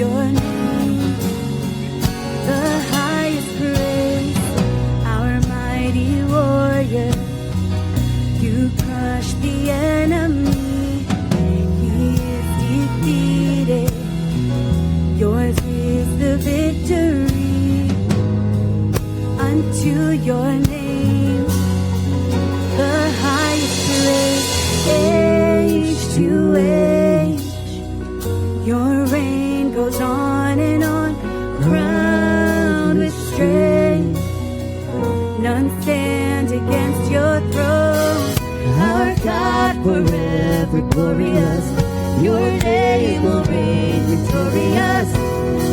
your name the highest praise, our mighty warrior. You crush the enemy, he is defeated. Yours is the victory. Unto your name the highest praise, age to age. Your reign goes on and on, crowned with strength. None stand against your throne. Our God forever glorious. Your name will reign victorious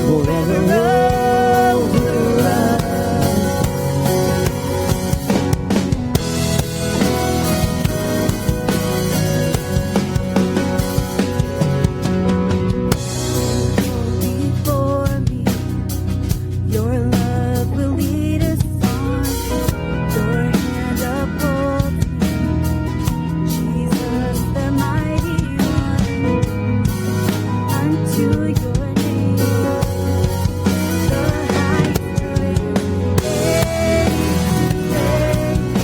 forever over us. Before me, your love will lead us on. Your hand upholds me, Jesus the mighty one. Unto your name the highest praise, age to age.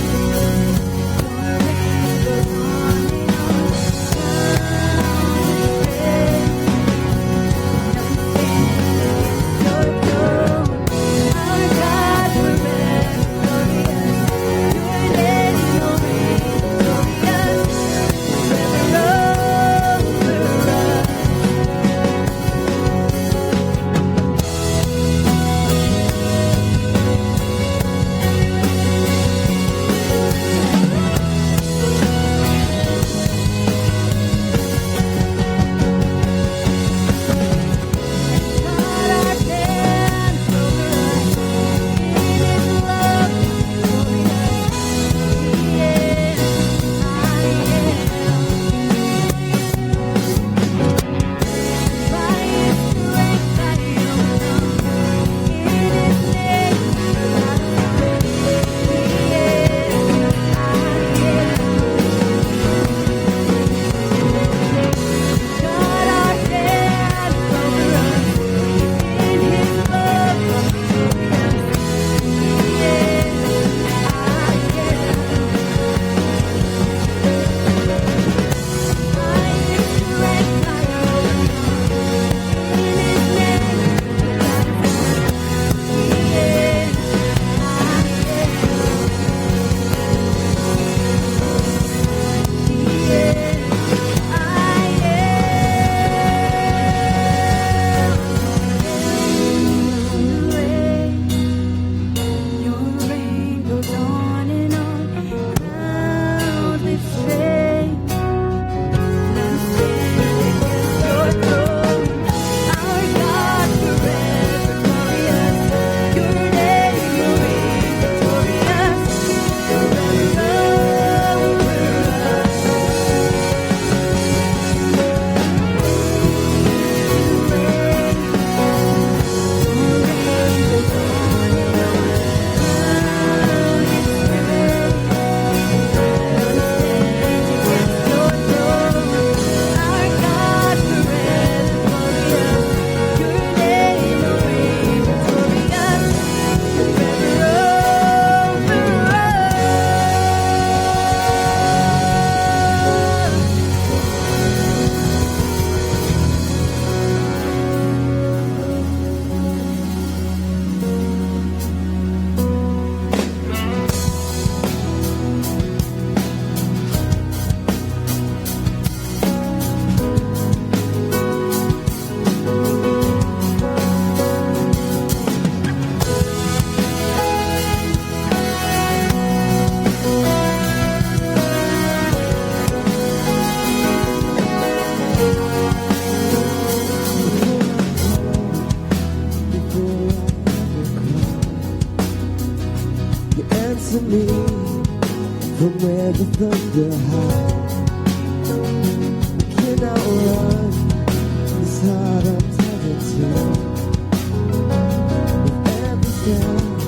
Your reign goes on and on, crowned with praise. None stand against your throne. Our God forever glorious. Your name will reign victorious forever over us. God our stands over us in His love glorious. He is, I am. By His strength I overcome. In His name I pray. He is, I am. God our stands over us in His love glorious. He is, I am. By His strength I overcome. In His name I pray. He is, I am. He is, I am. Your reign goes on and on, crowned with strength. None stand against your throne. Our God forever glorious. Your name will reign victorious forever over us. You answer me from where the thunder hides. Cannot run this heart I'm tethered to. With every step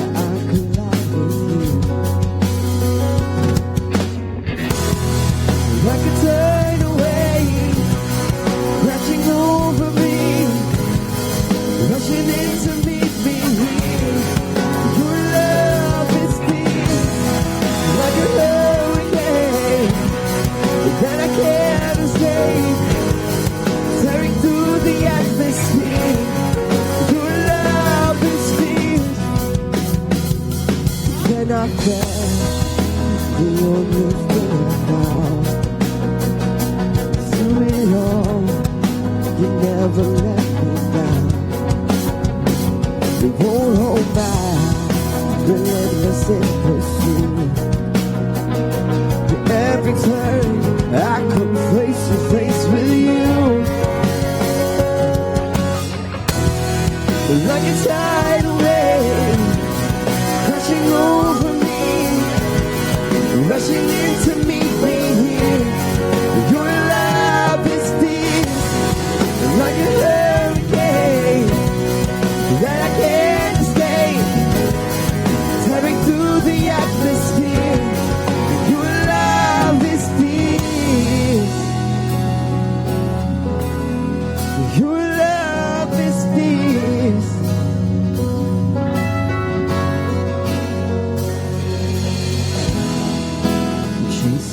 I collide with you. I could turn away, crashing over me.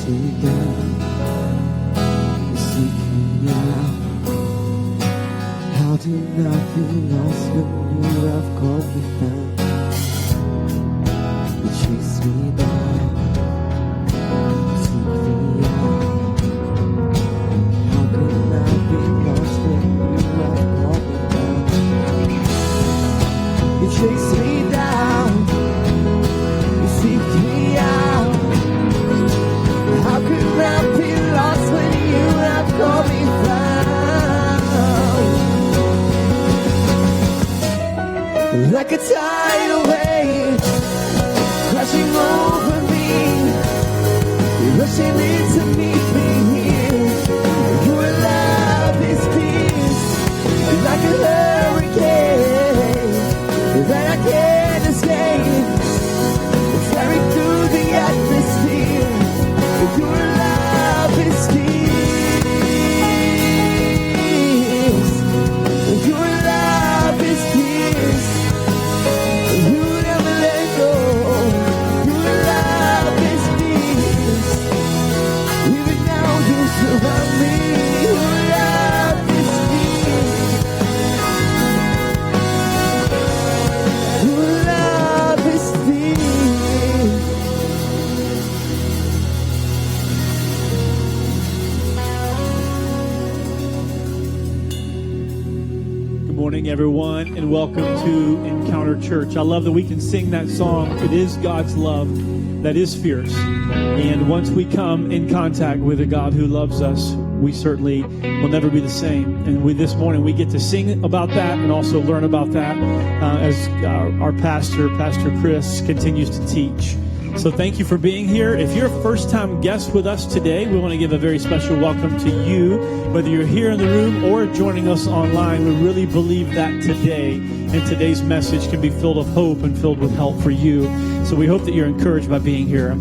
me down. You seek me out. How do I feel lost when you have called me found? You chase me down. You seek me out. How can I be lost when you have called me found? You chase me down. You seek me out. How can I be lost when you have called me found? Like a tidal wave crashing over me, you're rushing in to meet me here. Your love is peace, like a hurricane that I can't escape. It's tearing through the atmosphere. Your love is peace. Your love is peace. You never let go. Your love is peace. Even now you surround me. Your love is peace. Your love is peace. Good morning, everyone, and welcome to Encounter Church. I love that we can sing that song. It is God's love that is fierce. And once we come in contact with a God who loves us, we certainly will never be the same. And this morning, we get to sing about that and also learn about that as our pastor, Pastor Chris, continues to teach. So thank you for being here. If you're a first-time guest with us today, we want to give a very special welcome to you. Whether you're here in the room or joining us online, we really believe that today and today's message can be filled with hope and filled with help for you. So we hope that you're encouraged by being here.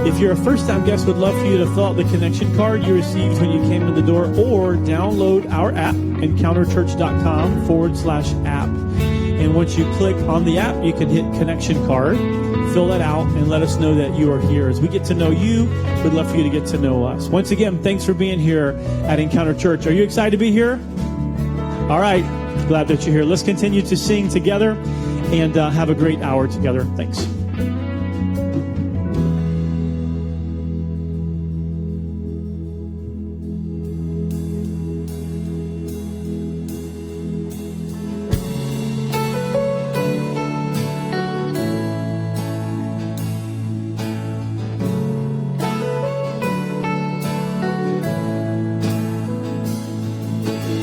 If you're a first-time guest, we'd love for you to fill out the connection card you received when you came in the door, or download our app, encounterchurch.com/app. And once you click on the app, you can hit connection card, fill that out, and let us know that you are here. As we get to know you, we'd love for you to get to know us. Once again, thanks for being here at Encounter Church. Are you excited to be here? All right. Glad that you're here. Let's continue to sing together and have a great hour together. Thanks.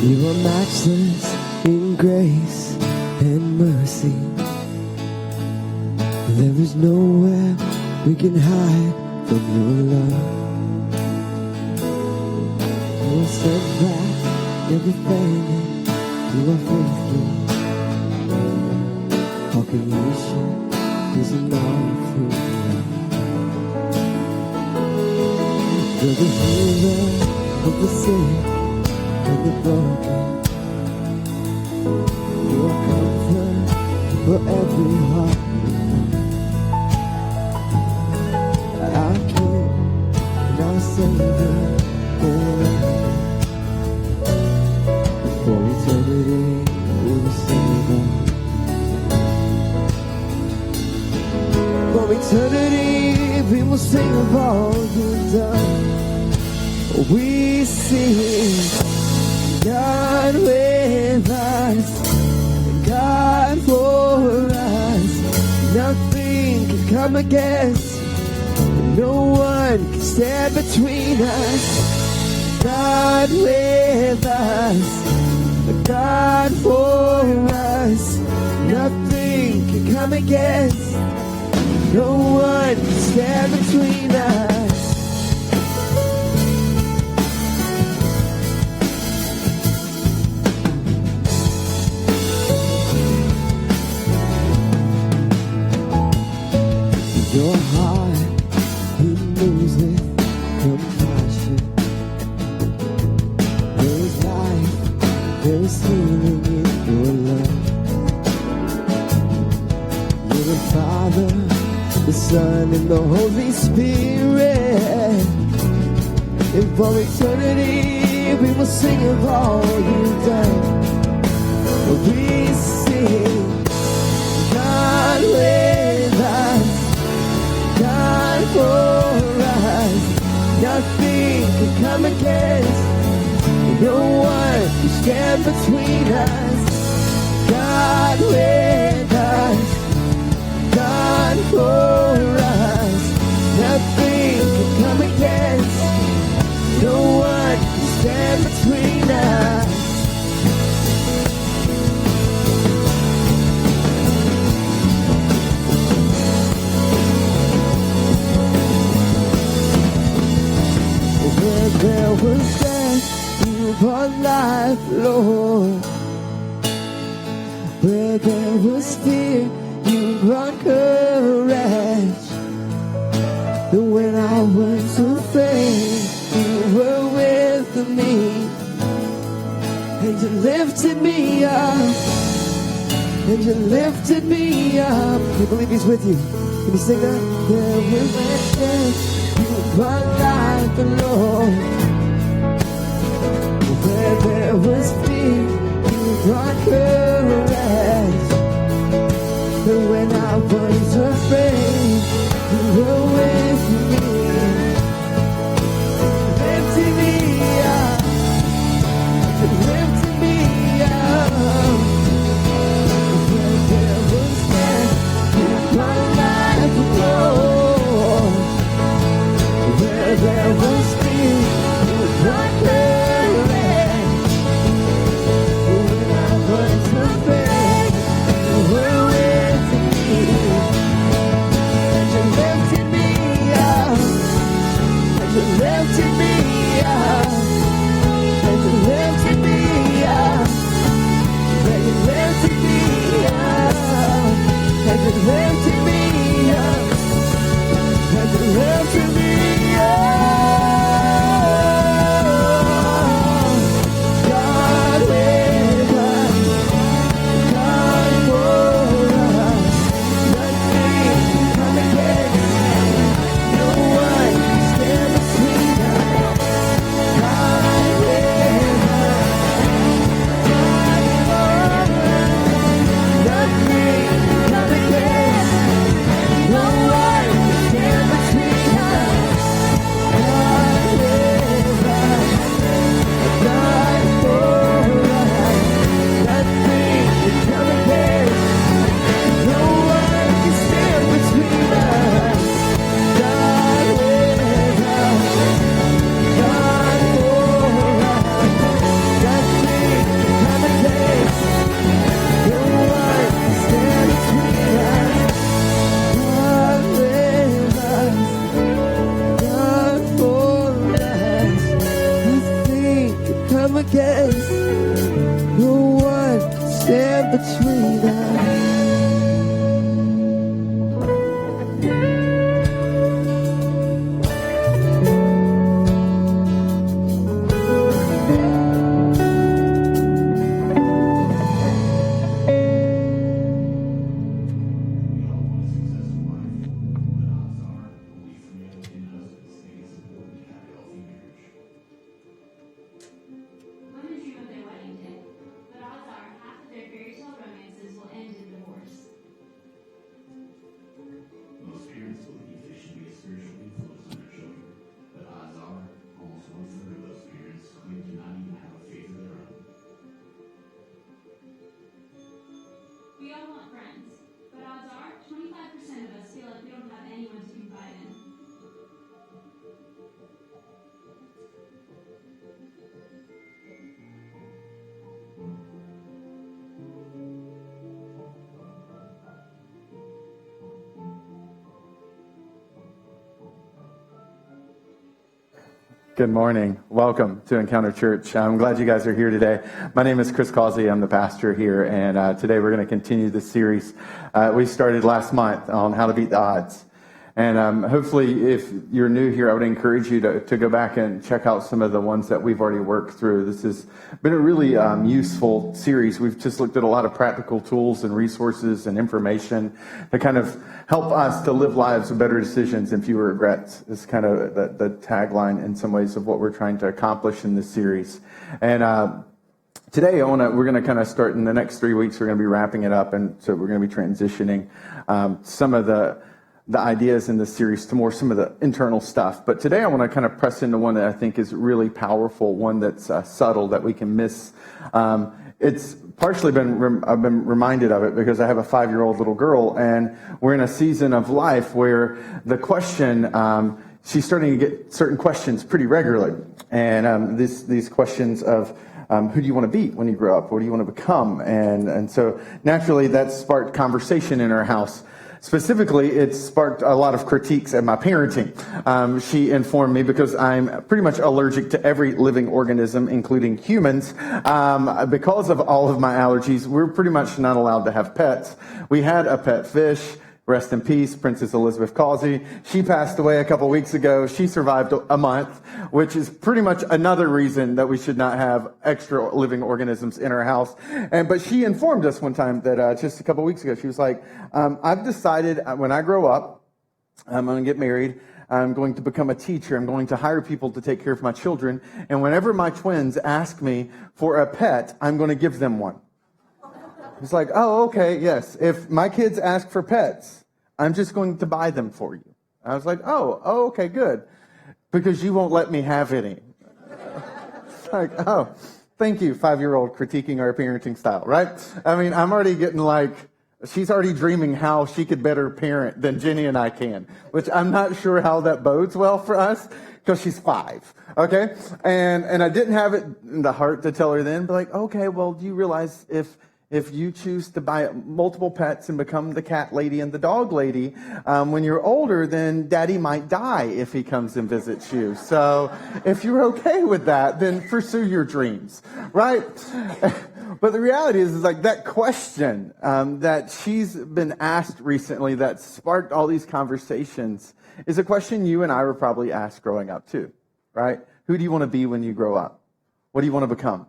You are matchless in grace and mercy. There is nowhere we can hide from your love. You are steadfast, never failing. You are faithful. All creation is an awful love. You're the healer of the sick and the broken. You are comfort for every heart. Our King and our Savior forever. For eternity we will sing on. For eternity we will sing of all you've done. We sing God with us, God for us. Nothing can come against, no one can stand between us. God with us, God for us. Nothing can come against, no one can stand between us. Your heart, He moves with compassion. There is life, there is healing in your love. You're the Father, the Son, and the Holy Spirit. For eternity, we will sing of all you've done. We sing, God with us, God for us. Nothing can come against, no one can stand between us. God with us, God for us. Nothing can come against, no one can stand between us. Where there was death, you brought life, Lord. Where there was fear, you brought courage. And when I was afraid, you were with me. And you lifted me up. And you lifted me up. Can you believe he's with you? Can you sing that? There was death, you brought life, Lord. Where there was fear, you brought courage. And when I was afraid, you were with me. Lifted me up. You lifted me up. Where there was death, you brought life, Lord. Where there was fear, you brought courage. When I was afraid, you were with me. And you lifted me up. And you lifted me up. And you lifted me up. And you lifted me up. And you lifted me up. And you lifted me up. God with us, God for us. Nothing can come against, no one can stand between us. God with us, God for us. Nothing can come against, no one can stand between us. God with us, God for us. Nothing can come against, no one can stand between us. God with us, God for us. Nothing can come against, no one can stand between us. God with us, God for us. Nothing can come against, no one can stand between us. Women dream of their wedding day, but odds are half of their fairy tale romances will end in divorce. Most parents believe they should be a spiritual influence on their children, but odds are almost 1/3 of those parents claim to not even have a faith of their own. We all want friends, but odds are 25% of us feel like we don't have anyone to confide in. Good morning. Welcome to Encounter Church. I'm glad you guys are here today. My name is Chris Causey. I'm the pastor here, and today we're going to continue the series we started last month on how to beat the odds. And hopefully, if you're new here, I would encourage you to go back and check out some of the ones that we've already worked through. This has been a really useful series. We've just looked at a lot of practical tools and resources and information to kind of help us to live lives with better decisions and fewer regrets. It's kind of the tagline in some ways of what we're trying to accomplish in this series. And today, we're going to kind of start in the next 3 weeks. We're going to be wrapping it up, and so we're going to be transitioning some of the ideas in this series to more some of the internal stuff. But today I want to kind of press into one that I think is really powerful, one that's subtle that we can miss. It's partially I've been reminded of it because I have a 5-year-old little girl, and we're in a season of life where the question, she's starting to get certain questions pretty regularly. And these questions of, who do you want to be when you grow up? What do you want to become? And so naturally that sparked conversation in our house. Specifically, it sparked a lot of critiques at my parenting. She informed me, because I'm pretty much allergic to every living organism, including humans. Because of all of my allergies, we're pretty much not allowed to have pets. We had a pet fish. Rest in peace, Princess Elizabeth Causey. She passed away a couple weeks ago. She survived a month, which is pretty much another reason that we should not have extra living organisms in our house. But she informed us one time that just a couple weeks ago, she was like, I've decided when I grow up, I'm going to get married. I'm going to become a teacher. I'm going to hire people to take care of my children. And whenever my twins ask me for a pet, I'm going to give them one. It's like, oh, okay, yes. If my kids ask for pets, I'm just going to buy them for you. I was like, oh, okay, good. Because you won't let me have any. It's like, oh, thank you, 5-year-old critiquing our parenting style, right? I mean, I'm already getting like, she's already dreaming how she could better parent than Jenny and I can, which I'm not sure how that bodes well for us, because she's 5, okay? And I didn't have it in the heart to tell her then, but like, okay, well, do you realize if you choose to buy multiple pets and become the cat lady and the dog lady, when you're older, then daddy might die if he comes and visits you. So if you're okay with that, then pursue your dreams, right? But the reality is like that question that she's been asked recently that sparked all these conversations is a question you and I were probably asked growing up too, right? Who do you want to be when you grow up? What do you want to become?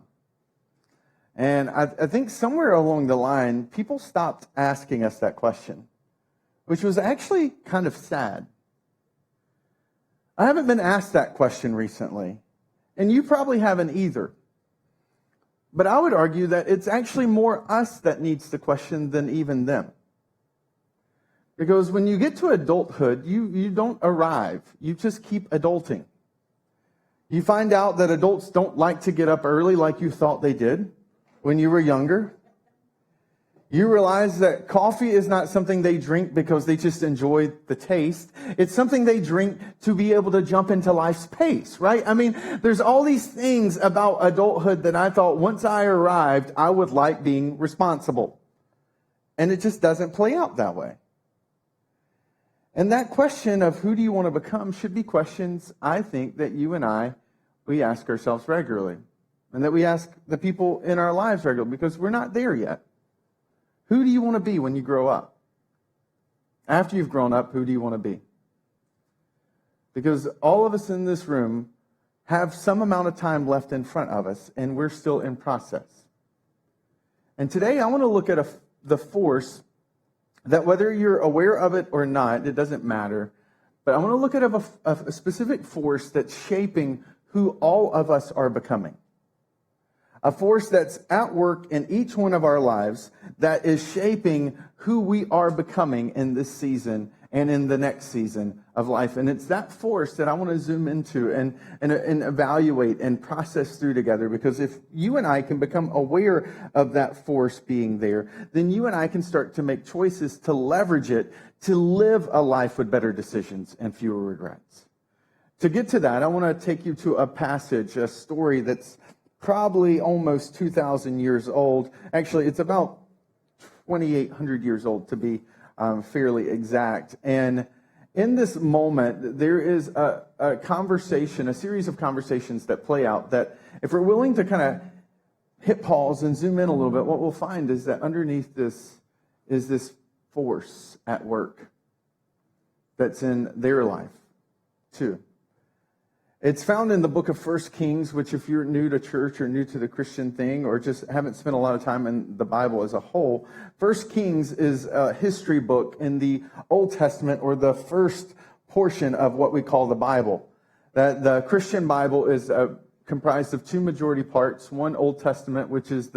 And I think somewhere along the line, people stopped asking us that question, which was actually kind of sad. I haven't been asked that question recently, and you probably haven't either. But I would argue that it's actually more us that needs the question than even them. Because when you get to adulthood, you don't arrive. You just keep adulting. You find out that adults don't like to get up early like you thought they did when you were younger. You realize that coffee is not something they drink because they just enjoy the taste. It's something they drink to be able to jump into life's pace, right? I mean, there's all these things about adulthood that I thought once I arrived, I would like being responsible. And it just doesn't play out that way. And that question of who do you want to become should be questions, I think, that you and we ask ourselves regularly. And that we ask the people in our lives regularly, because we're not there yet. Who do you want to be when you grow up? After you've grown up, who do you want to be? Because all of us in this room have some amount of time left in front of us, and we're still in process. And today I want to look at the force that, whether you're aware of it or not, it doesn't matter. But I want to look at a specific force that's shaping who all of us are becoming. A force that's at work in each one of our lives that is shaping who we are becoming in this season and in the next season of life. And it's that force that I want to zoom into and evaluate and process through together. Because if you and I can become aware of that force being there, then you and I can start to make choices to leverage it to live a life with better decisions and fewer regrets. To get to that, I want to take you to a passage, a story that's probably almost 2,000 years old. Actually, it's about 2,800 years old to be fairly exact. And in this moment, there is a conversation, a series of conversations that play out that if we're willing to kind of hit pause and zoom in a little bit, what we'll find is that underneath this is this force at work. that's in their life too. It's found in the book of 1 Kings, which if you're new to church or new to the Christian thing or just haven't spent a lot of time in the Bible as a whole, 1 Kings is a history book in the Old Testament, or the first portion of what we call the Bible. That the Christian Bible is comprised of two majority parts. One, Old Testament, which is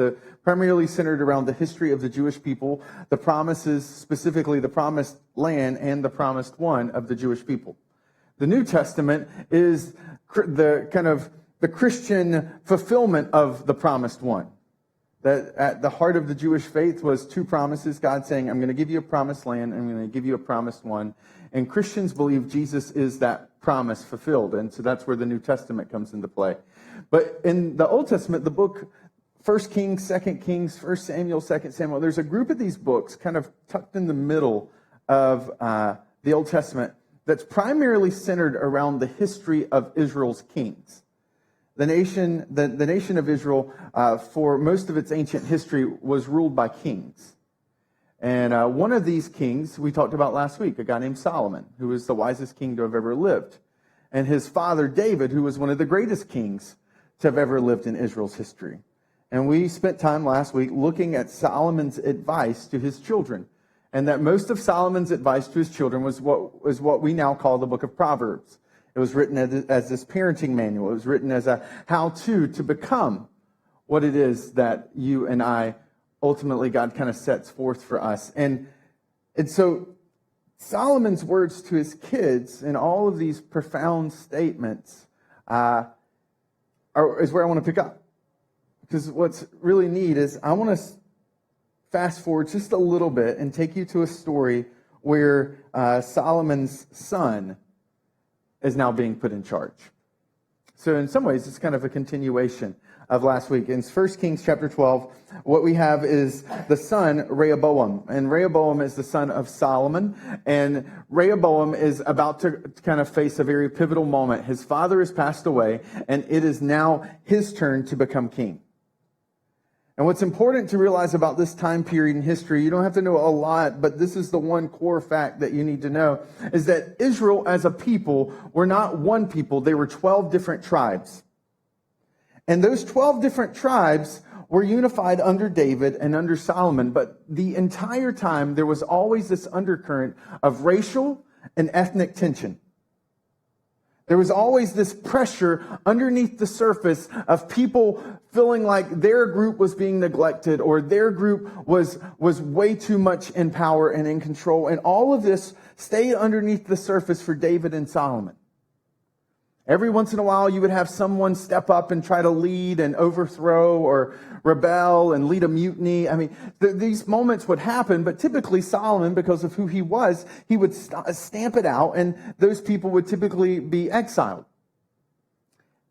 primarily centered around the history of the Jewish people, the promises, specifically the promised land and the promised one of the Jewish people. The New Testament is the Christian fulfillment of the promised one. That at the heart of the Jewish faith was two promises. God saying, I'm going to give you a promised land, and I'm going to give you a promised one. And Christians believe Jesus is that promise fulfilled. And so that's where the New Testament comes into play. But in the Old Testament, the book 1 Kings, 2 Kings, 1 Samuel, 2 Samuel, there's a group of these books kind of tucked in the middle of the Old Testament that's primarily centered around the history of Israel's kings. The nation of Israel, for most of its ancient history, was ruled by kings. And one of these kings we talked about last week, a guy named Solomon, who was the wisest king to have ever lived. And his father David, who was one of the greatest kings to have ever lived in Israel's history. And we spent time last week looking at Solomon's advice to his children. And that most of Solomon's advice to his children was what we now call the book of Proverbs. It was written as this parenting manual. It was written as a how-to to become what it is that you and I, ultimately, God kind of sets forth for us. And so Solomon's words to his kids in all of these profound statements is where I want to pick up. Because what's really neat is I want to fast forward just a little bit and take you to a story where Solomon's son is now being put in charge. So in some ways, it's kind of a continuation of last week. In 1 Kings chapter 12, what we have is the son Rehoboam. And Rehoboam is the son of Solomon. And Rehoboam is about to kind of face a very pivotal moment. His father has passed away, and it is now his turn to become king. And what's important to realize about this time period in history, you don't have to know a lot, but this is the one core fact that you need to know, is that Israel as a people were not one people, they were 12 different tribes. And those 12 different tribes were unified under David and under Solomon, but the entire time there was always this undercurrent of racial and ethnic tension. There was always this pressure underneath the surface of people feeling like their group was being neglected or their group was way too much in power and in control. And all of this stayed underneath the surface for David and Solomon. Every once in a while, you would have someone step up and try to lead and overthrow or rebel and lead a mutiny. I mean, these moments would happen, but typically Solomon, because of who he was, he would stamp it out, and those people would typically be exiled.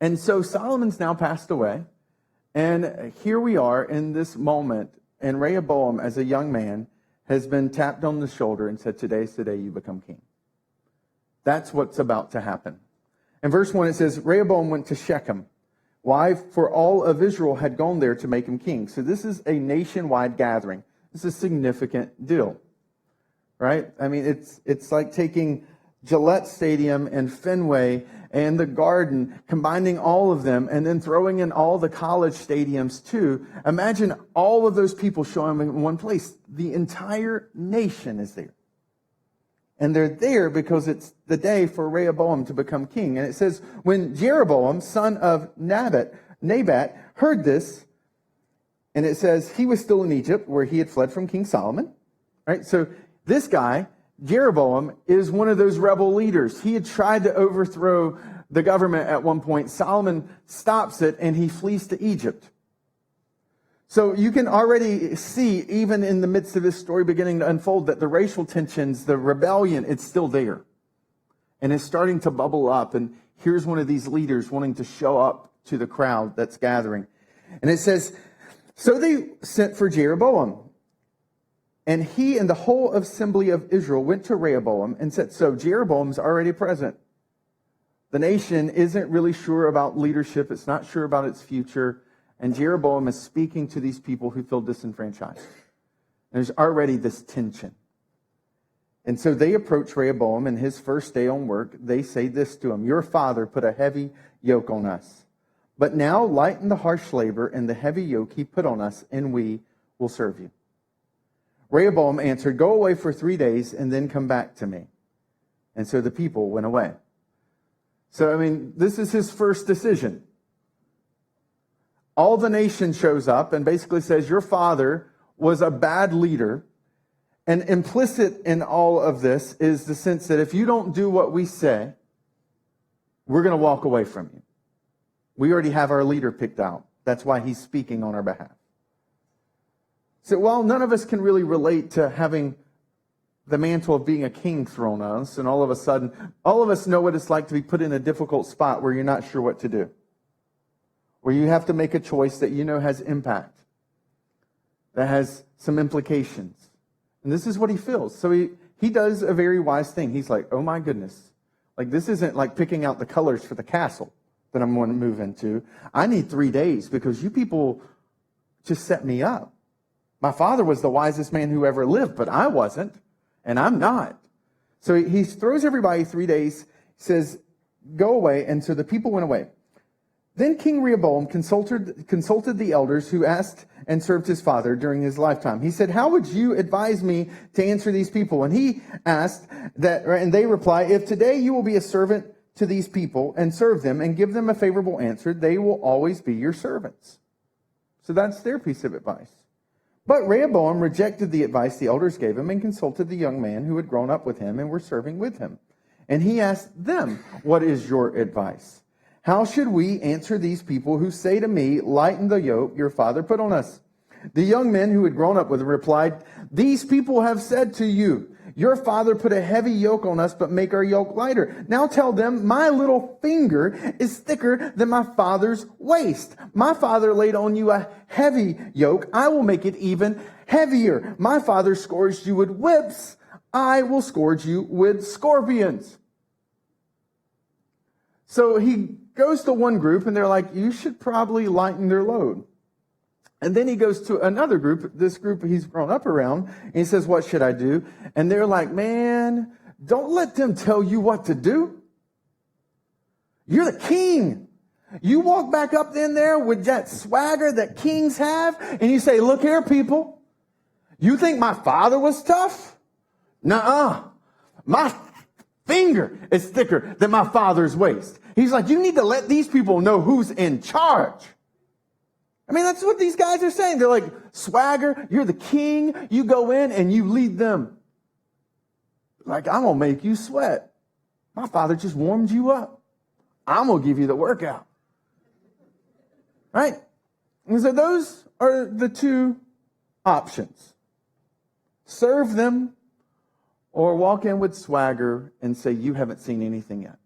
And so Solomon's now passed away, and here we are in this moment, and Rehoboam, as a young man, has been tapped on the shoulder and said, "Today's the day you become king." That's what's about to happen. In verse 1, it says, Rehoboam went to Shechem. Why? For all of Israel had gone there to make him king. So this is a nationwide gathering. This is a significant deal, right? I mean, it's like taking Gillette Stadium and Fenway and the Garden, combining all of them, and then throwing in all the college stadiums too. Imagine all of those people showing up in one place. The entire nation is there. And they're there because it's the day for Rehoboam to become king. And it says, when Jeroboam, son of Nebat, heard this, and it says he was still in Egypt where he had fled from King Solomon. Right? So this guy, Jeroboam, is one of those rebel leaders. He had tried to overthrow the government at one point. Solomon stops it and he flees to Egypt. So you can already see, even in the midst of this story beginning to unfold, that the racial tensions, the rebellion, it's still there. And it's starting to bubble up. And here's one of these leaders wanting to show up to the crowd that's gathering. And it says, so they sent for Jeroboam. And he and the whole assembly of Israel went to Rehoboam and said, so Jeroboam's already present. The nation isn't really sure about leadership. It's not sure about its future. And Jeroboam is speaking to these people who feel disenfranchised. There's already this tension. And so they approach Rehoboam in his first day on work. They say this to him: "Your father put a heavy yoke on us. But now lighten the harsh labor and the heavy yoke he put on us, and we will serve you." Rehoboam answered, "Go away for 3 days and then come back to me." And so the people went away. So, this is his first decision. All the nation shows up and basically says, your father was a bad leader. And implicit in all of this is the sense that if you don't do what we say, we're going to walk away from you. We already have our leader picked out. That's why he's speaking on our behalf. So while none of us can really relate to having the mantle of being a king thrown on us, and all of a sudden, all of us know what it's like to be put in a difficult spot where you're not sure what to do, where you have to make a choice that you know has impact, that has some implications. And this is what he feels. So he does a very wise thing. He's like, oh my goodness, like this isn't like picking out the colors for the castle that I'm going to move into. I need 3 days because you people just set me up. My father was the wisest man who ever lived, but I wasn't, and I'm not. So he throws everybody 3 days, says, go away. And so the people went away. Then King Rehoboam consulted the elders who asked and served his father during his lifetime. He said, how would you advise me to answer these people? And he asked that, and they reply, if today you will be a servant to these people and serve them and give them a favorable answer, they will always be your servants. So that's their piece of advice. But Rehoboam rejected the advice the elders gave him and consulted the young man who had grown up with him and were serving with him. And he asked them, what is your advice? How should we answer these people who say to me, lighten the yoke your father put on us? The young men who had grown up with him replied, these people have said to you, your father put a heavy yoke on us, but make our yoke lighter. Now tell them, my little finger is thicker than my father's waist. My father laid on you a heavy yoke. I will make it even heavier. My father scourged you with whips. I will scourge you with scorpions. So he goes to one group and they're like, you should probably lighten their load. And then he goes to another group, this group he's grown up around, and he says, what should I do? And they're like, man, don't let them tell you what to do. You're the king. You walk back up in there with that swagger that kings have, and you say, look here, people. You think my father was tough? Nuh-uh. My finger is thicker than my father's waist. He's like, you need to let these people know who's in charge. That's what these guys are saying. They're like, swagger, you're the king. You go in and you lead them. Like, I'm going to make you sweat. My father just warmed you up. I'm going to give you the workout. Right? And so those are the two options. Serve them or walk in with swagger and say, you haven't seen anything yet.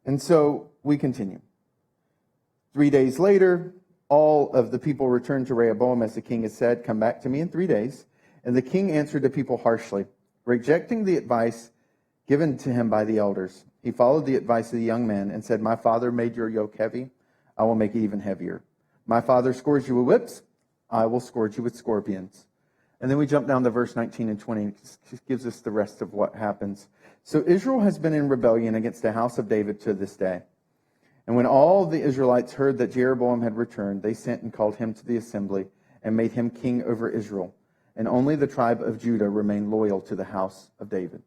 And so we continue. 3 days later, all of the people returned to Rehoboam as the king had said, come back to me in 3 days. And the king answered the people harshly, rejecting the advice given to him by the elders. He followed the advice of the young men and said, my father made your yoke heavy. I will make it even heavier. My father scourged you with whips. I will scourge you with scorpions. And then we jump down to verse 19 and 20. It just gives us the rest of what happens. So Israel has been in rebellion against the house of David to this day. And when all the Israelites heard that Jeroboam had returned, they sent and called him to the assembly and made him king over Israel. And only the tribe of Judah remained loyal to the house of David.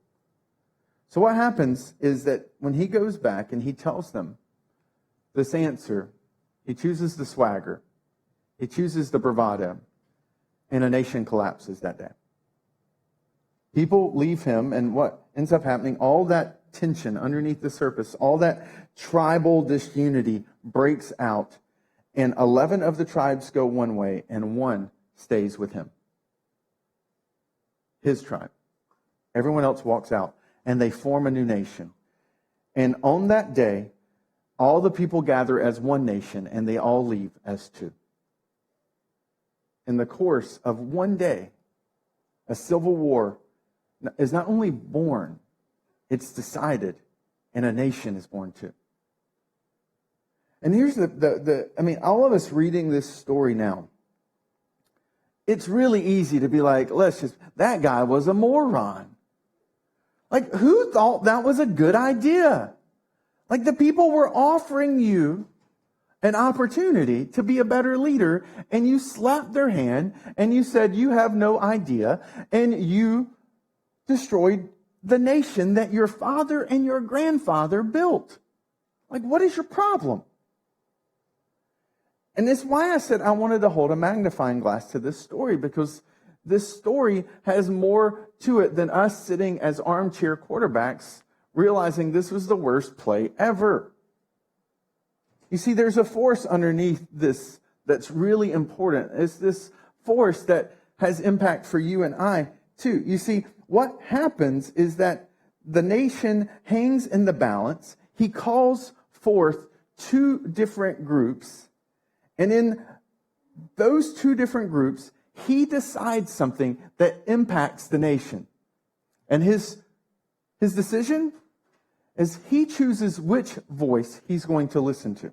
So what happens is that when he goes back and he tells them this answer, he chooses the swagger, he chooses the bravado, and a nation collapses that day. People leave him, and what ends up happening, all that tension underneath the surface, all that tribal disunity breaks out, and 11 of the tribes go one way, and one stays with him. His tribe. Everyone else walks out, and they form a new nation. And on that day, all the people gather as one nation, and they all leave as two. In the course of one day, a civil war is not only born, it's decided, and a nation is born too. And here's all of us reading this story now, it's really easy to be like, that guy was a moron. Like, who thought that was a good idea? Like, the people were offering you an opportunity to be a better leader, and you slapped their hand and you said, you have no idea, and you destroyed the nation that your father and your grandfather built. Like, what is your problem? And that's why I said I wanted to hold a magnifying glass to this story, because this story has more to it than us sitting as armchair quarterbacks realizing this was the worst play ever. You see, there's a force underneath this that's really important. It's this force that has impact for you and I too. You see, what happens is that the nation hangs in the balance. He calls forth two different groups, and in those two different groups, he decides something that impacts the nation. And his decision is he chooses which voice he's going to listen to.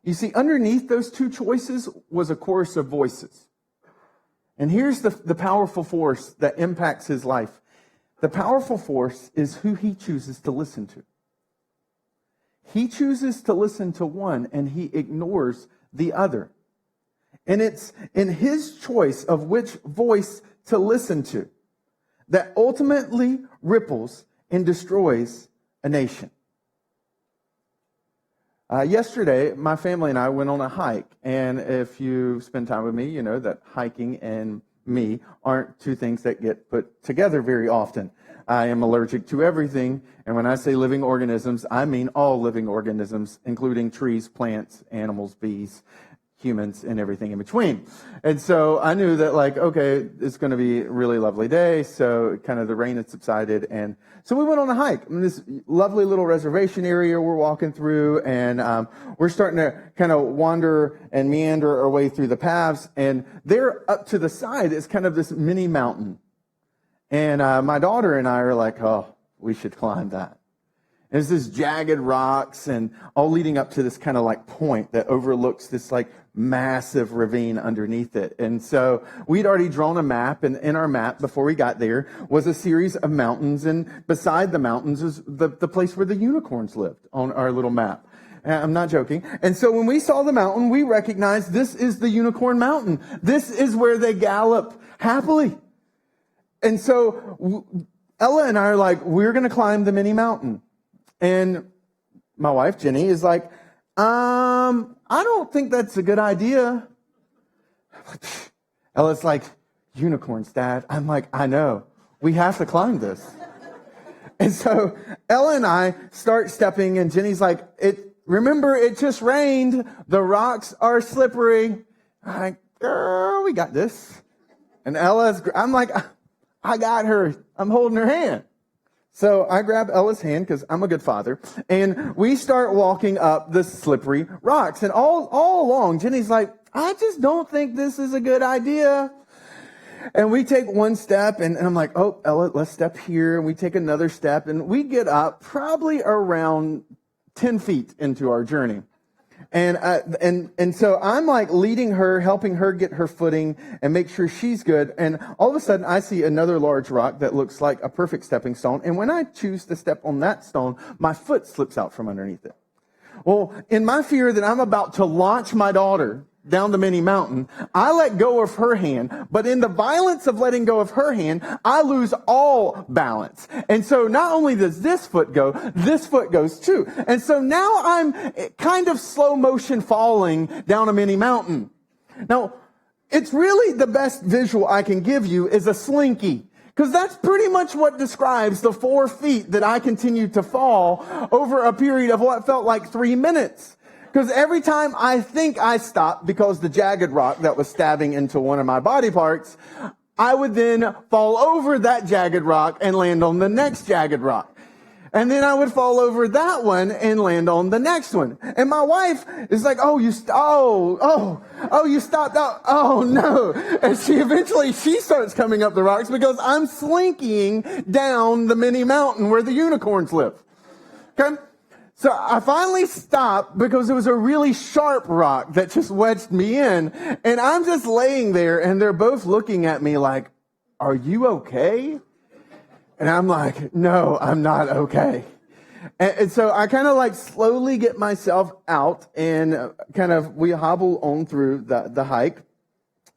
You see, underneath those two choices was a chorus of voices. And here's the powerful force that impacts his life. The powerful force is who he chooses to listen to. He chooses to listen to one and he ignores the other. And it's in his choice of which voice to listen to that ultimately ripples and destroys a nation. Yesterday, my family and I went on a hike. And if you spend time with me, you know that hiking and me aren't two things that get put together very often. I am allergic to everything. And when I say living organisms, I mean all living organisms, including trees, plants, animals, bees, humans, and everything in between. And so I knew that, like, okay, it's going to be a really lovely day. So kind of the rain had subsided. And so we went on a hike in this lovely little reservation area we're walking through. And we're starting to kind of wander and meander our way through the paths. And there up to the side is kind of this mini mountain. And my daughter and I are like, oh, we should climb that. There's this jagged rocks and all leading up to this kind of like point that overlooks this like massive ravine underneath it. And so we'd already drawn a map, and in our map before we got there was a series of mountains, and beside the mountains is the place where the unicorns lived on our little map. I'm not joking. And so when we saw the mountain, we recognized this is the Unicorn Mountain. This is where they gallop happily. And so Ella and I are like, we're going to climb the mini mountain. And my wife, Jenny, is like, I don't think that's a good idea. Ella's like, unicorns, Dad. I'm like, I know. We have to climb this. And so Ella and I start stepping, and Jenny's like, remember, it just rained. The rocks are slippery. I'm like, girl, we got this. And I'm like, I got her. I'm holding her hand. So I grab Ella's hand because I'm a good father, and we start walking up the slippery rocks. And all along, Jenny's like, I just don't think this is a good idea. And we take one step, and I'm like, oh, Ella, let's step here. And we take another step, and we get up probably around 10 feet into our journey. And so I'm like leading her, helping her get her footing and make sure she's good. And all of a sudden I see another large rock that looks like a perfect stepping stone. And when I choose to step on that stone, my foot slips out from underneath it. Well, in my fear that I'm about to launch my daughter down the mini mountain, I let go of her hand, but in the violence of letting go of her hand, I lose all balance. And so not only does this foot go, this foot goes too. And so now I'm kind of slow motion falling down a mini mountain. Now, it's really the best visual I can give you is a slinky, because that's pretty much what describes the 4 feet that I continued to fall over a period of what felt like 3 minutes. Because every time I think I stopped because the jagged rock that was stabbing into one of my body parts, I would then fall over that jagged rock and land on the next jagged rock. And then I would fall over that one and land on the next one. And my wife is like, you stopped. Oh no. And she starts coming up the rocks because I'm slinking down the mini mountain where the unicorns live. Okay. So I finally stopped because it was a really sharp rock that just wedged me in. And I'm just laying there and they're both looking at me like, are you okay? And I'm like, no, I'm not okay. And so I kind of like slowly get myself out and we hobble on through the hike.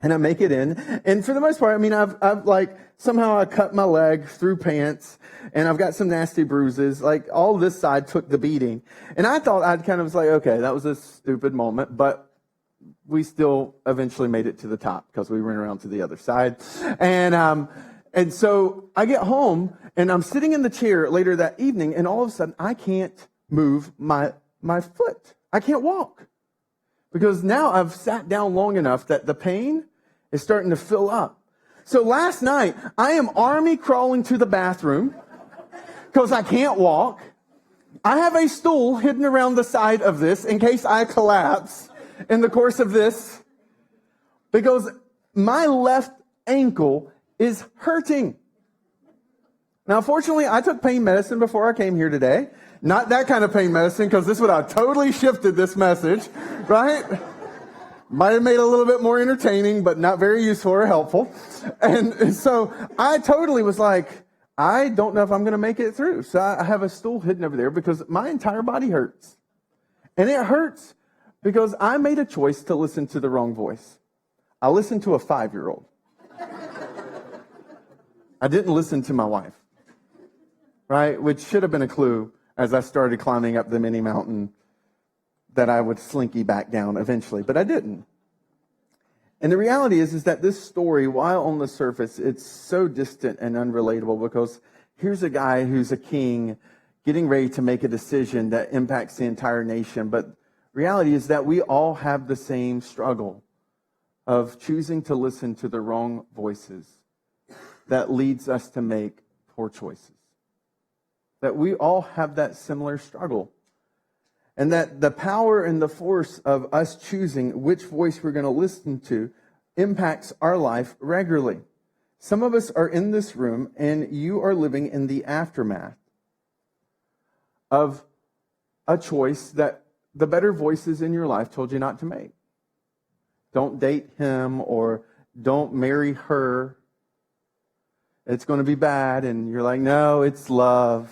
And I make it in. And for the most part, I mean, I've like, somehow I cut my leg through pants and I've got some nasty bruises. Like all this side took the beating. And I thought I'd kind of was like, okay, that was a stupid moment, but we still eventually made it to the top because we went around to the other side. And so I get home and I'm sitting in the chair later that evening and all of a sudden I can't move my foot. I can't walk because now I've sat down long enough that the pain is starting to fill up. So last night, I am army crawling to the bathroom because I can't walk. I have a stool hidden around the side of this in case I collapse in the course of this because my left ankle is hurting. Now, fortunately, I took pain medicine before I came here today. Not that kind of pain medicine because this would have totally shifted this message, right? Might have made it a little bit more entertaining, but not very useful or helpful. And so I totally was like, I don't know if I'm going to make it through. So I have a stool hidden over there because my entire body hurts. And it hurts because I made a choice to listen to the wrong voice. I listened to a 5-year-old. I didn't listen to my wife, right? Which should have been a clue as I started climbing up the mini mountain that I would slinky back down eventually, but I didn't. And the reality is that this story, while on the surface, it's so distant and unrelatable because here's a guy who's a king getting ready to make a decision that impacts the entire nation. But reality is that we all have the same struggle of choosing to listen to the wrong voices that leads us to make poor choices. That we all have that similar struggle. And that the power and the force of us choosing which voice we're going to listen to impacts our life regularly. Some of us are in this room and you are living in the aftermath of a choice that the better voices in your life told you not to make. Don't date him or don't marry her. It's going to be bad. And you're like, no, it's love.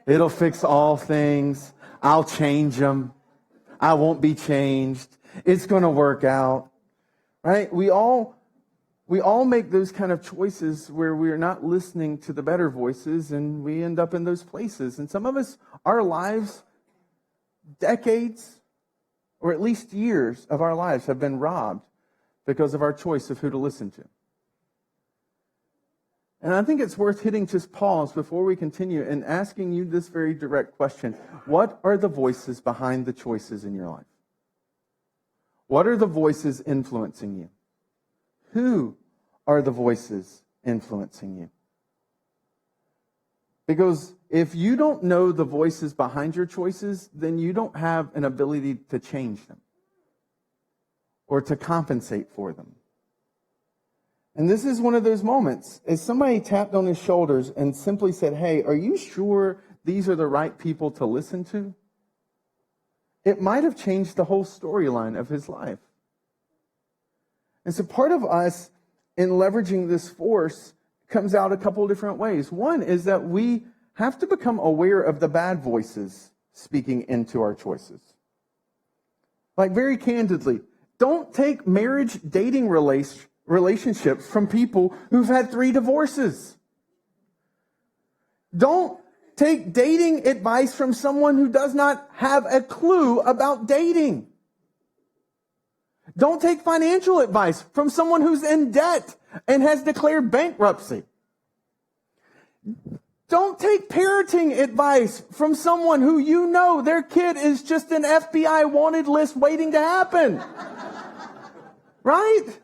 It'll fix all things. I'll change them. I won't be changed. It's going to work out. Right? We all make those kind of choices where we're not listening to the better voices and we end up in those places. And some of us, our lives, decades, or at least years of our lives have been robbed because of our choice of who to listen to. And I think it's worth hitting just pause before we continue and asking you this very direct question. What are the voices behind the choices in your life? What are the voices influencing you? Who are the voices influencing you? Because if you don't know the voices behind your choices, then you don't have an ability to change them or to compensate for them. And this is one of those moments, as somebody tapped on his shoulders and simply said, hey, are you sure these are the right people to listen to? It might have changed the whole storyline of his life. And so part of us in leveraging this force comes out a couple of different ways. One is that we have to become aware of the bad voices speaking into our choices. Like very candidly, don't take marriage dating relationships from people who've had 3 divorces. Don't take dating advice from someone who does not have a clue about dating. Don't take financial advice from someone who's in debt and has declared bankruptcy. Don't take parenting advice from someone who you know their kid is just an FBI wanted list waiting to happen. Right?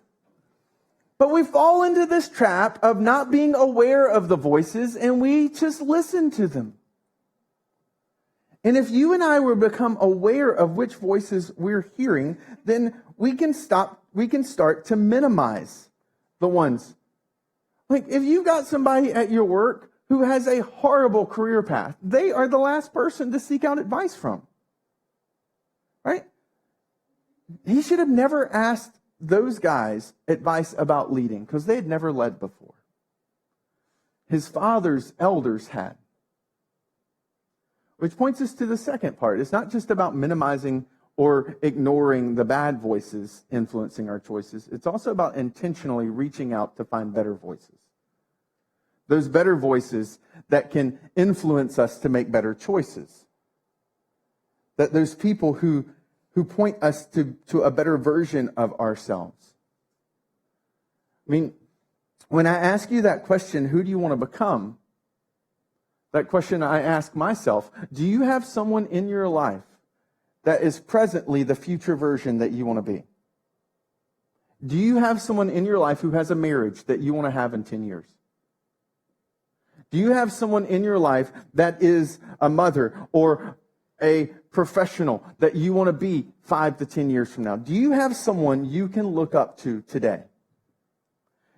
But we fall into this trap of not being aware of the voices and we just listen to them. And if you and I were become aware of which voices we're hearing, then we can start to minimize the ones. Like if you've got somebody at your work who has a horrible career path, they are the last person to seek out advice from. Right? He should have never asked those guys advice about leading because they had never led before. His father's elders had. Which points us to the second part. It's not just about minimizing or ignoring the bad voices influencing our choices. It's also about intentionally reaching out to find better voices. Those better voices that can influence us to make better choices. That those people who point us to a better version of ourselves. I mean, when I ask you that question, who do you want to become? That question I ask myself, do you have someone in your life that is presently the future version that you want to be? Do you have someone in your life who has a marriage that you want to have in 10 years? Do you have someone in your life that is a mother or a professional that you want to be 5 to 10 years from now? Do you have someone you can look up to today?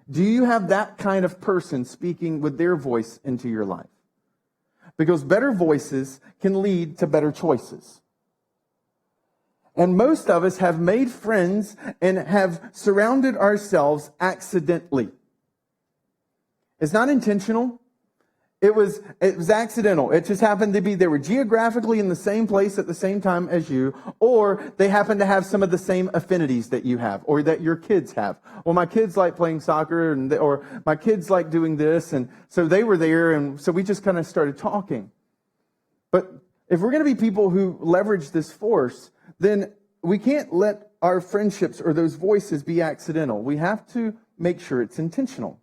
Do you have that kind of person speaking with their voice into your life? Because better voices can lead to better choices. And most of us have made friends and have surrounded ourselves accidentally. It's not intentional. It was accidental. It just happened to be they were geographically in the same place at the same time as you, or they happen to have some of the same affinities that you have, or that your kids have. Well, my kids like playing soccer, or my kids like doing this, and so they were there, and so we just kind of started talking. But if we're going to be people who leverage this force, then we can't let our friendships or those voices be accidental. We have to make sure it's intentional.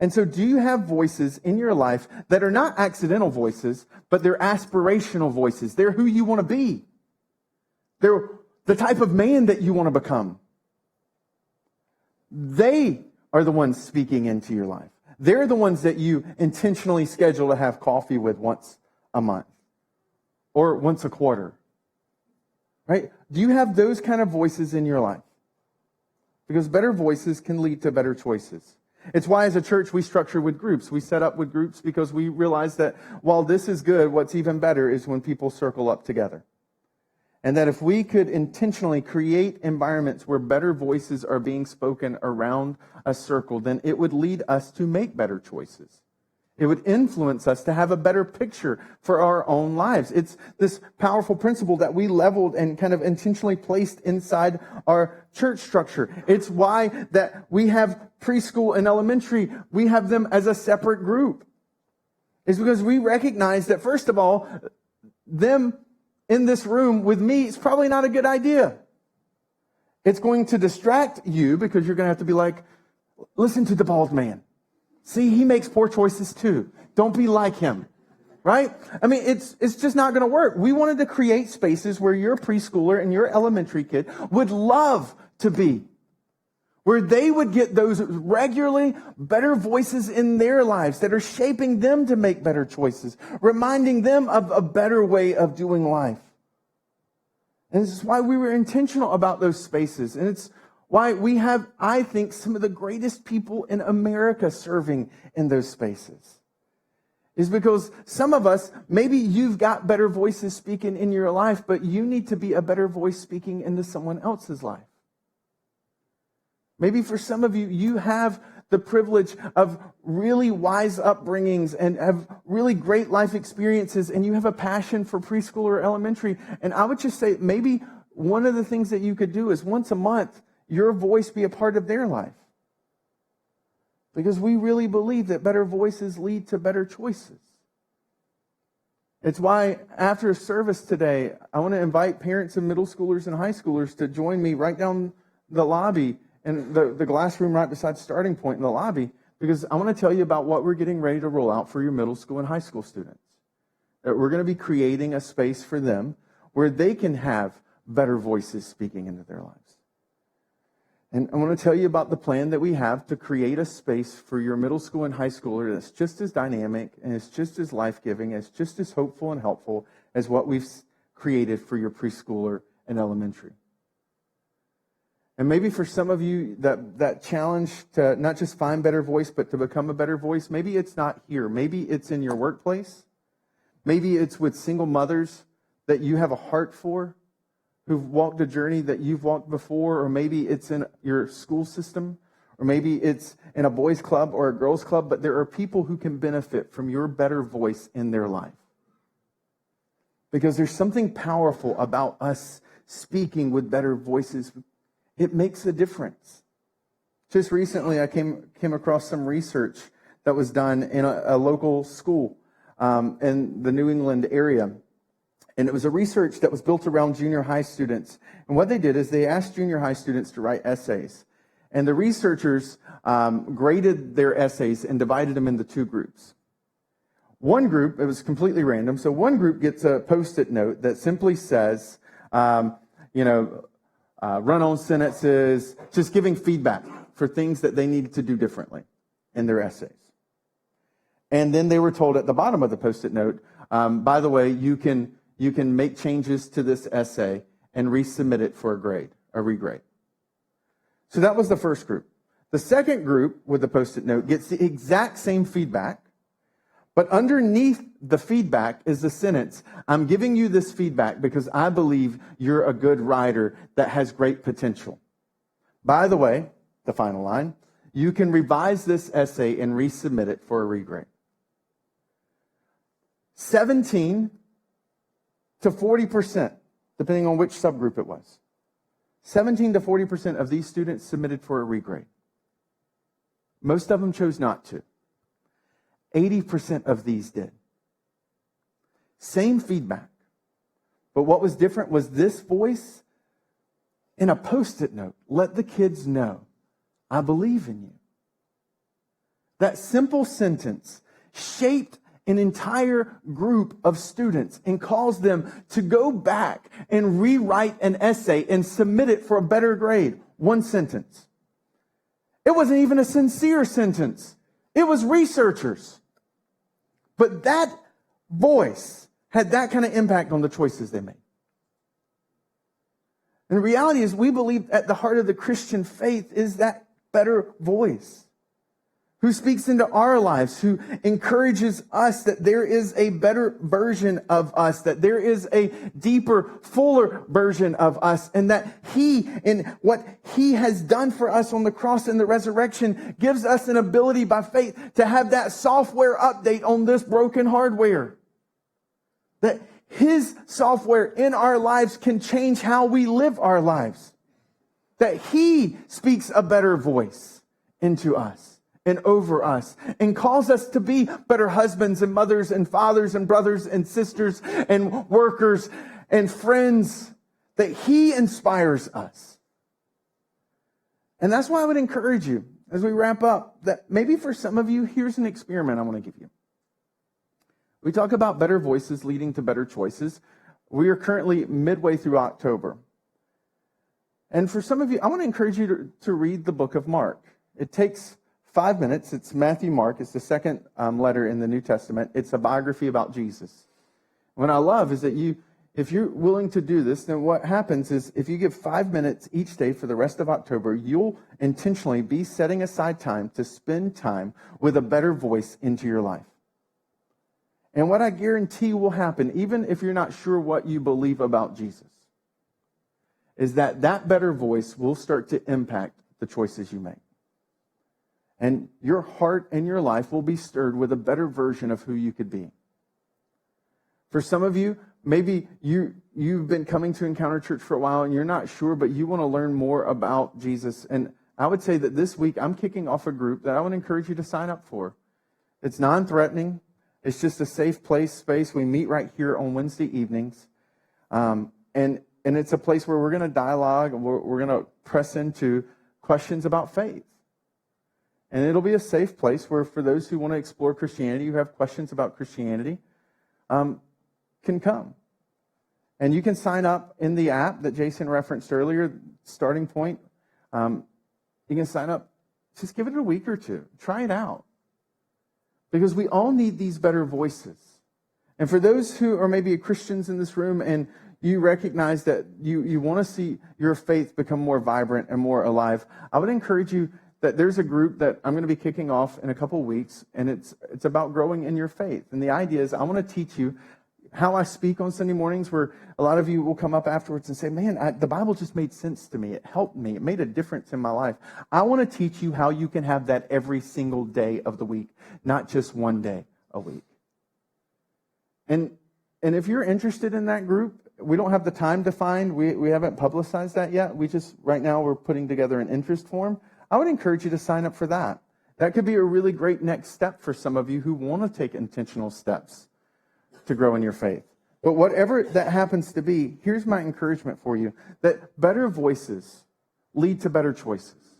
And so do you have voices in your life that are not accidental voices, but they're aspirational voices? They're who you want to be. They're the type of man that you want to become. They are the ones speaking into your life. They're the ones that you intentionally schedule to have coffee with once a month or once a quarter. Right? Do you have those kind of voices in your life? Because better voices can lead to better choices. It's why as a church we structure with groups. We set up with groups because we realize that while this is good, what's even better is when people circle up together. And that if we could intentionally create environments where better voices are being spoken around a circle, then it would lead us to make better choices. It would influence us to have a better picture for our own lives. It's this powerful principle that we leveled and kind of intentionally placed inside our church structure. It's why that we have preschool and elementary, we have them as a separate group. It's because we recognize that, first of all, them in this room with me is probably not a good idea. It's going to distract you because you're going to have to be like, listen to the bald man. See, he makes poor choices too. Don't be like him, right? I mean, it's just not going to work. We wanted to create spaces where your preschooler and your elementary kid would love to be, where they would get those regularly better voices in their lives that are shaping them to make better choices, reminding them of a better way of doing life. And this is why we were intentional about those spaces. And it's why we have, I think, some of the greatest people in America serving in those spaces. Is because some of us, maybe you've got better voices speaking in your life, but you need to be a better voice speaking into someone else's life. Maybe for some of you, you have the privilege of really wise upbringings and have really great life experiences, and you have a passion for preschool or elementary. And I would just say maybe one of the things that you could do is once a month, your voice be a part of their life. Because we really believe that better voices lead to better choices. It's why after service today, I want to invite parents of middle schoolers and high schoolers to join me right down the lobby and the glass room right beside Starting Point in the lobby, because I want to tell you about what we're getting ready to roll out for your middle school and high school students. That we're going to be creating a space for them where they can have better voices speaking into their lives. And I want to tell you about the plan that we have to create a space for your middle school and high schooler that's just as dynamic and it's just as life-giving, it's just as hopeful and helpful as what we've created for your preschooler and elementary. And maybe for some of you, that challenge to not just find better voice, but to become a better voice, maybe it's not here. Maybe it's in your workplace. Maybe it's with single mothers that you have a heart for, who've walked a journey that you've walked before, or maybe it's in your school system, or maybe it's in a boys' club or a girls' club, but there are people who can benefit from your better voice in their life. Because there's something powerful about us speaking with better voices. It makes a difference. Just recently, I came across some research that was done in a local school in the New England area. And it was a research that was built around junior high students. And what they did is they asked junior high students to write essays. And the researchers graded their essays and divided them into two groups. One group, it was completely random, so one group gets a Post-it note that simply says, run-on sentences, just giving feedback for things that they needed to do differently in their essays. And then they were told at the bottom of the Post-it note, by the way, you can make changes to this essay and resubmit it for a regrade. So that was the first group. The second group with the Post-it note gets the exact same feedback, but underneath the feedback is the sentence, I'm giving you this feedback because I believe you're a good writer that has great potential. By the way, the final line, you can revise this essay and resubmit it for a regrade. 17 to 40%, depending on which subgroup it was. 17 to 40% of these students submitted for a regrade. Most of them chose not to. 80% of these did. Same feedback. But what was different was this voice in a Post-it note. Let the kids know, I believe in you. That simple sentence shaped an entire group of students and caused them to go back and rewrite an essay and submit it for a better grade. One sentence. It wasn't even a sincere sentence. It was researchers. But that voice had that kind of impact on the choices they made. And the reality is, we believe at the heart of the Christian faith is that better voice who speaks into our lives, who encourages us that there is a better version of us, that there is a deeper, fuller version of us, and that He, in what He has done for us on the cross and the resurrection, gives us an ability by faith to have that software update on this broken hardware. That His software in our lives can change how we live our lives. That He speaks a better voice into us and over us, and calls us to be better husbands and mothers and fathers and brothers and sisters and workers and friends, that He inspires us. And that's why I would encourage you, as we wrap up, that maybe for some of you, here's an experiment I want to give you. We talk about better voices leading to better choices. We are currently midway through October. And for some of you, I want to encourage you to read the book of Mark. It takes 5 minutes. It's Matthew, Mark. It's the second letter in the New Testament. It's a biography about Jesus. What I love is that if you're willing to do this, then what happens is if you give 5 minutes each day for the rest of October, you'll intentionally be setting aside time to spend time with a better voice into your life. And what I guarantee will happen, even if you're not sure what you believe about Jesus, is that better voice will start to impact the choices you make. And your heart and your life will be stirred with a better version of who you could be. For some of you, maybe you've been coming to Encounter Church for a while and you're not sure, but you want to learn more about Jesus. And I would say that this week I'm kicking off a group that I would encourage you to sign up for. It's non-threatening. It's just a safe space. We meet right here on Wednesday evenings. And it's a place where we're going to dialogue and we're going to press into questions about faith. And it'll be a safe place where for those who want to explore Christianity, who have questions about Christianity, can come. And you can sign up in the app that Jason referenced earlier, Starting Point. You can sign up. Just give it a week or two. Try it out. Because we all need these better voices. And for those who are maybe Christians in this room and you recognize that you want to see your faith become more vibrant and more alive, I would encourage you that there's a group that I'm going to be kicking off in a couple weeks, and it's about growing in your faith. And the idea is I want to teach you how I speak on Sunday mornings, where a lot of you will come up afterwards and say, man, the Bible just made sense to me. It helped me. It made a difference in my life. I want to teach you how you can have that every single day of the week, not just one day a week. And if you're interested in that group, we don't have the time to find. We haven't publicized that yet. Right now we're putting together an interest form. I would encourage you to sign up for that. That could be a really great next step for some of you who want to take intentional steps to grow in your faith. But whatever that happens to be, here's my encouragement for you, that better voices lead to better choices.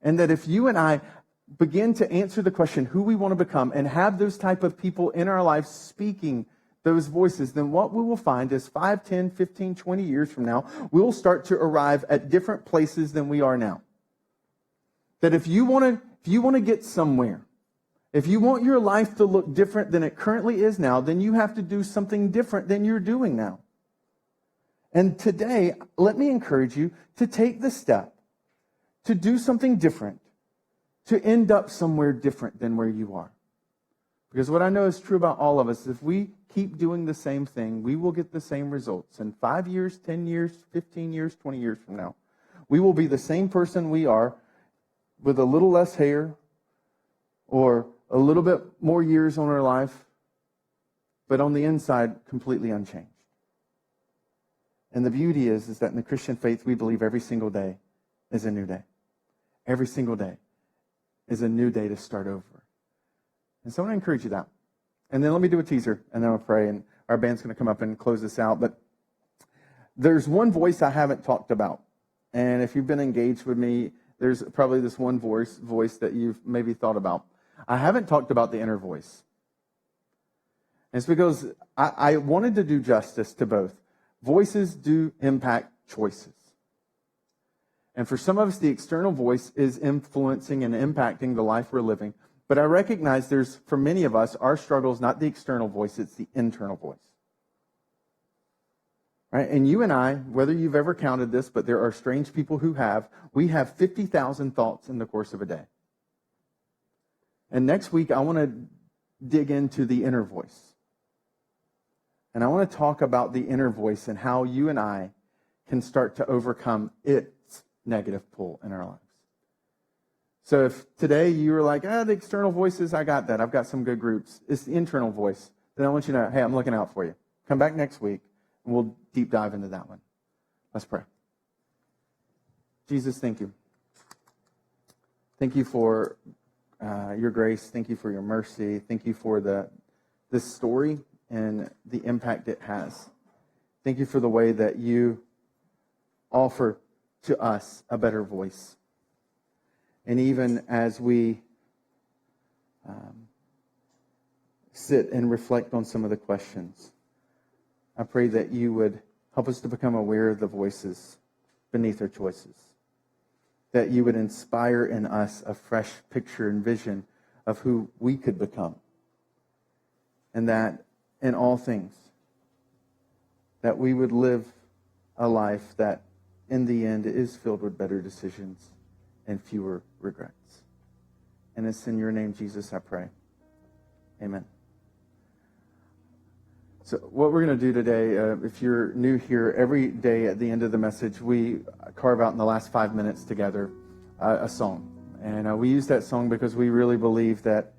And that if you and I begin to answer the question who we want to become and have those type of people in our lives speaking those voices, then what we will find is 5, 10, 15, 20 years from now, we will start to arrive at different places than we are now. That if you want to get somewhere, if you want your life to look different than it currently is now, then you have to do something different than you're doing now. And today, let me encourage you to take the step to do something different, to end up somewhere different than where you are. Because what I know is true about all of us, if we keep doing the same thing, we will get the same results. In 5 years, 10 years, 15 years, 20 years from now, we will be the same person we are with a little less hair or a little bit more years on our life, but on the inside, completely unchanged. And the beauty is that in the Christian faith, we believe every single day is a new day. Every single day is a new day to start over. And so I want to encourage you that. And then let me do a teaser, and then I'll pray, and our band's going to come up and close this out. But there's one voice I haven't talked about. And if you've been engaged with me, there's probably this one voice that you've maybe thought about. I haven't talked about the inner voice. And it's because I wanted to do justice to both. Voices do impact choices. And for some of us, the external voice is influencing and impacting the life we're living. But I recognize for many of us, our struggle is not the external voice, it's the internal voice. Right? And you and I, whether you've ever counted this, but there are strange people who we have 50,000 thoughts in the course of a day. And next week, I want to dig into the inner voice. And I want to talk about the inner voice and how you and I can start to overcome its negative pull in our lives. So if today you were like, the external voices, I got that. I've got some good groups. It's the internal voice. Then I want you to know, hey, I'm looking out for you. Come back next week, and we'll deep dive into that one. Let's pray. Jesus, thank you. Thank you for your grace. Thank you for your mercy. Thank you for this story and the impact it has. Thank you for the way that you offer to us a better voice. And even as we sit and reflect on some of the questions, I pray that you would help us to become aware of the voices beneath our choices. That you would inspire in us a fresh picture and vision of who we could become. And that in all things, that we would live a life that in the end is filled with better decisions and fewer regrets. And it's in your name, Jesus, I pray. Amen. So what we're going to do today, if you're new here, every day at the end of the message, we carve out in the last 5 minutes together a song. And we use that song because we really believe that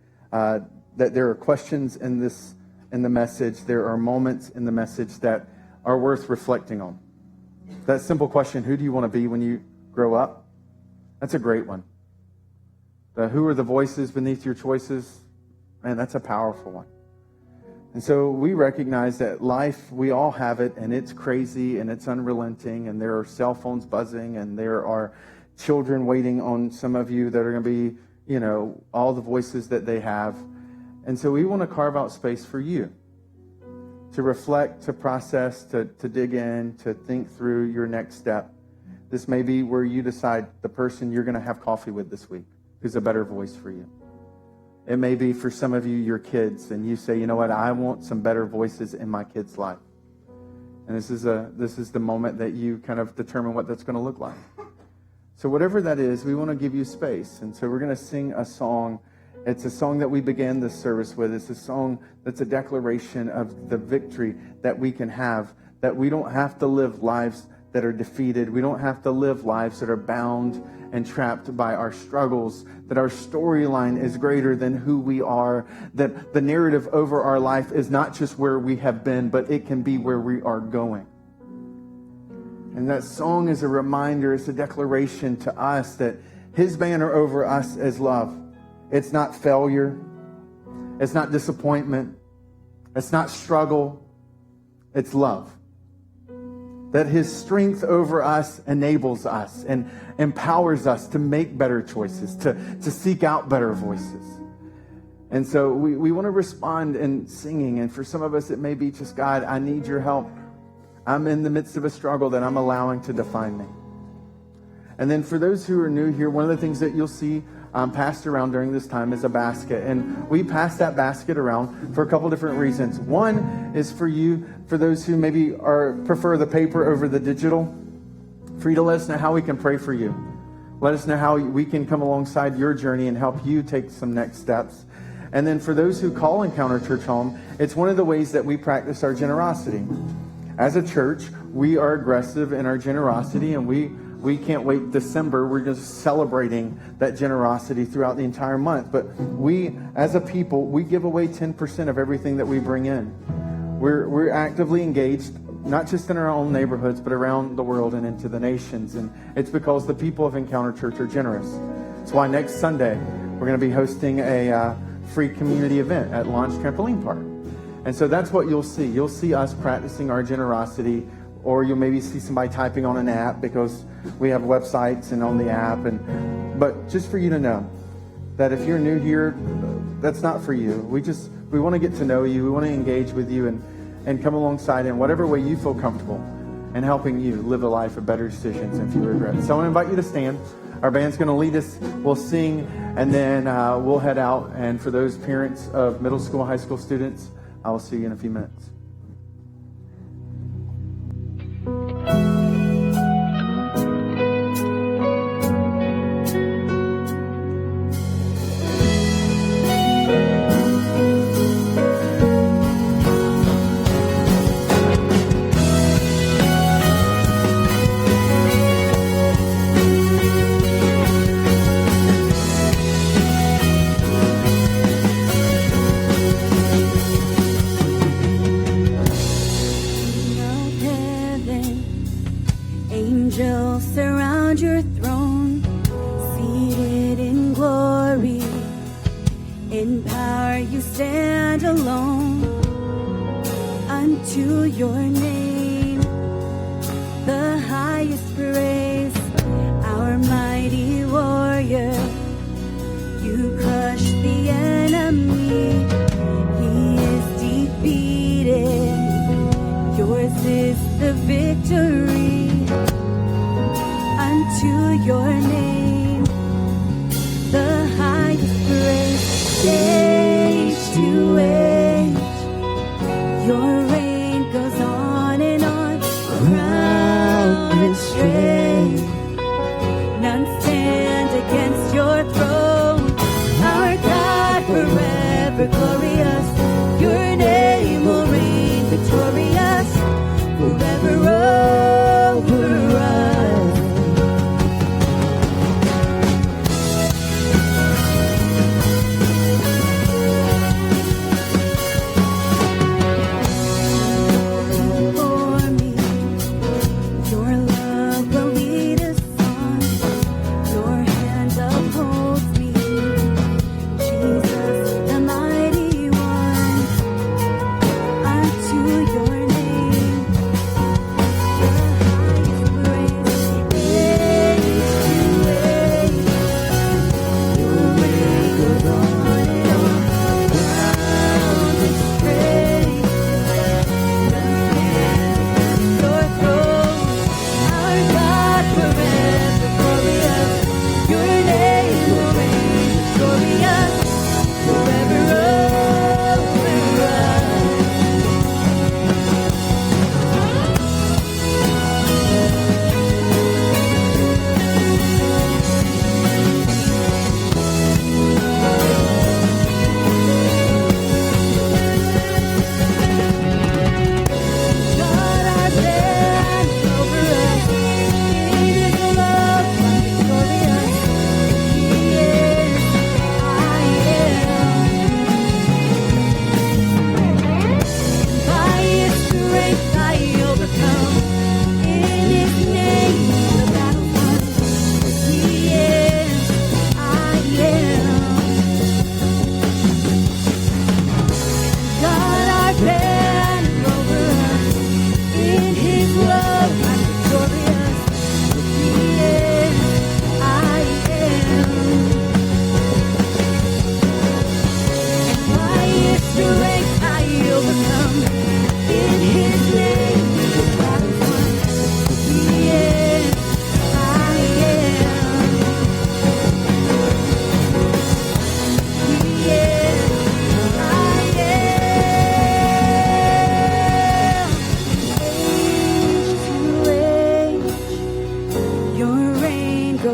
there are questions in the message, there are moments in the message that are worth reflecting on. That simple question, who do you want to be when you grow up? That's a great one. Who are the voices beneath your choices? Man, that's a powerful one. And so we recognize that life, we all have it, and it's crazy, and it's unrelenting, and there are cell phones buzzing, and there are children waiting on some of you that are going to be, all the voices that they have. And so we want to carve out space for you to reflect, to process, to dig in, to think through your next step. This may be where you decide the person you're going to have coffee with this week who's a better voice for you. It may be for some of you, your kids, and you say, you know what, I want some better voices in my kid's life. And this is the moment that you kind of determine what that's going to look like. So whatever that is, we want to give you space. And so we're going to sing a song. It's a song that we began this service with. It's a song that's a declaration of the victory that we can have, that we don't have to live lives that are defeated. We don't have to live lives that are bound and trapped by our struggles, that our storyline is greater than who we are, that the narrative over our life is not just where we have been, but it can be where we are going. And that song is a reminder, it's a declaration to us that his banner over us is love. It's not failure. It's not disappointment. It's not struggle. It's love. That his strength over us enables us and empowers us to make better choices, to seek out better voices. And so we want to respond in singing. And for some of us, it may be just, God, I need your help. I'm in the midst of a struggle that I'm allowing to define me. And then for those who are new here, one of the things that you'll see passed around during this time is a basket. And we pass that basket around for a couple different reasons. One is for those who maybe prefer the paper over the digital, for you to let us know how we can pray for you. Let us know how we can come alongside your journey and help you take some next steps. And then for those who call Encounter Church home, it's one of the ways that we practice our generosity. As a church, we are aggressive in our generosity, and we can't wait December. We're just celebrating that generosity throughout the entire month. But we, as a people, we give away 10% of everything that we bring in. We're actively engaged, not just in our own neighborhoods, but around the world and into the nations. And it's because the people of Encounter Church are generous. That's why next Sunday, we're going to be hosting a free community event at Launch Trampoline Park. And so that's what you'll see. You'll see us practicing our generosity, or you'll maybe see somebody typing on an app because we have websites and on the app. But just for you to know that if you're new here, that's not for you. We want to get to know you. We want to engage with you and come alongside in whatever way you feel comfortable in helping you live a life of better decisions and fewer regrets. So I want to invite you to stand. Our band's going to lead us. We'll sing, and then we'll head out. And for those parents of middle school, high school students, I will see you in a few minutes.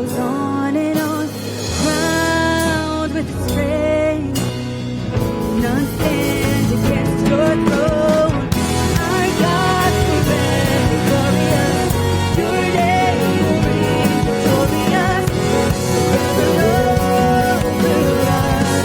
goes on and on, crowned with strength. None stands against your throne. Our God forever glorious. Your name will reign victorious. Forever over us.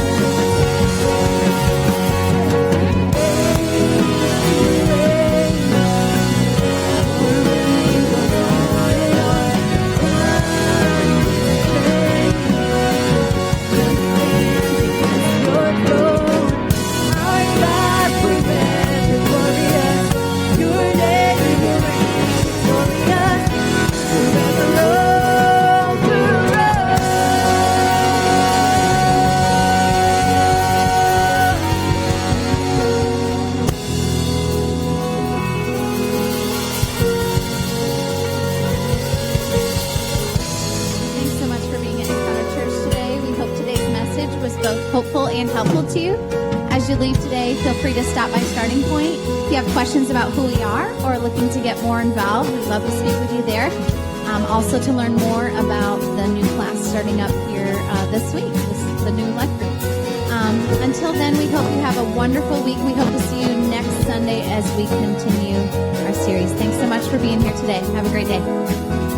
Thanks so much for being at Encounter Church today. We hope today's message was both hopeful and helpful to you. As you leave today, feel free to stop by Starting Point. If you have questions about who we are or looking to get more involved, we'd love to speak with you there. Also to learn more about the new class starting up here this week, the new life group. Until then, we hope you have a wonderful week. We hope to see you next Sunday as we continue our series. Thanks so much for being here today. Have a great day.